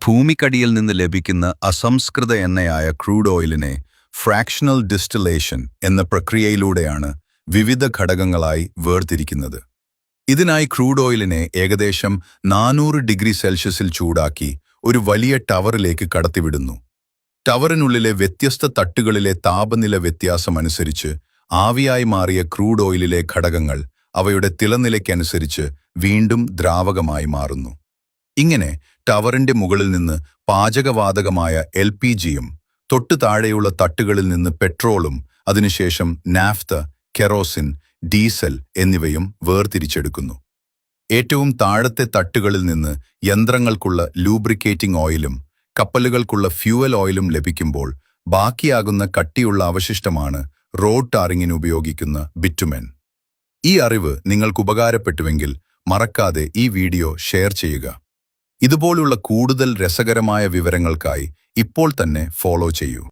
ഭൂമിക്കടിയിൽ നിന്ന് ലഭിക്കുന്ന അസംസ്കൃത എണ്ണയായ ക്രൂഡ് ഓയിലിനെ ഫ്രാക്ഷണൽ ഡിസ്റ്റിലേഷൻ എന്ന പ്രക്രിയയിലൂടെയാണ് വിവിധ ഘടകങ്ങളായി വേർതിരിക്കുന്നത്. ഇതിനായി ക്രൂഡ് ഓയിലിനെ ഏകദേശം 400 ഡിഗ്രി സെൽഷ്യസിൽ ചൂടാക്കി ഒരു വലിയ ടവറിലേക്ക് കടത്തിവിടുന്നു. ടവറിനുള്ളിലെ വ്യത്യസ്ത തട്ടുകളിലെ താപനില വ്യത്യാസമനുസരിച്ച് ആവിയായി മാറിയ ക്രൂഡ് ഓയിലിലെ ഘടകങ്ങൾ അവയുടെ തിളനിലയ്ക്കനുസരിച്ച് വീണ്ടും ദ്രാവകമായി മാറുന്നു. ഇങ്ങനെ ടവറിന്റെ മുകളിൽ നിന്ന് പാചകവാതകമായ LPGയും തൊട്ടു താഴെയുള്ള തട്ടുകളിൽ നിന്ന് പെട്രോളും അതിനുശേഷം നാഫ്ത, കെറോസിൻ, ഡീസൽ എന്നിവയും വേർതിരിച്ചെടുക്കുന്നു. ഏറ്റവും താഴത്തെ തട്ടുകളിൽ നിന്ന് യന്ത്രങ്ങൾക്കുള്ള ലൂബ്രിക്കേറ്റിംഗ് ഓയിലും കപ്പലുകൾക്കുള്ള ഫ്യൂവൽ ഓയിലും ലഭിക്കുമ്പോൾ ബാക്കിയാകുന്ന കട്ടിയുള്ള അവശിഷ്ടമാണ് റോഡ് ടാറിങ്ങിന് ഉപയോഗിക്കുന്ന ബിറ്റുമെൻ. ഈ അറിവ് നിങ്ങൾക്ക് ഉപകാരപ്പെട്ടുവെങ്കിൽ മറക്കാതെ ഈ വീഡിയോ ഷെയർ ചെയ്യുക. ഇതുപോലുള്ള കൂടുതൽ രസകരമായ വിവരങ്ങൾക്കായി ഇപ്പോൾ തന്നെ ഫോളോ ചെയ്യൂ.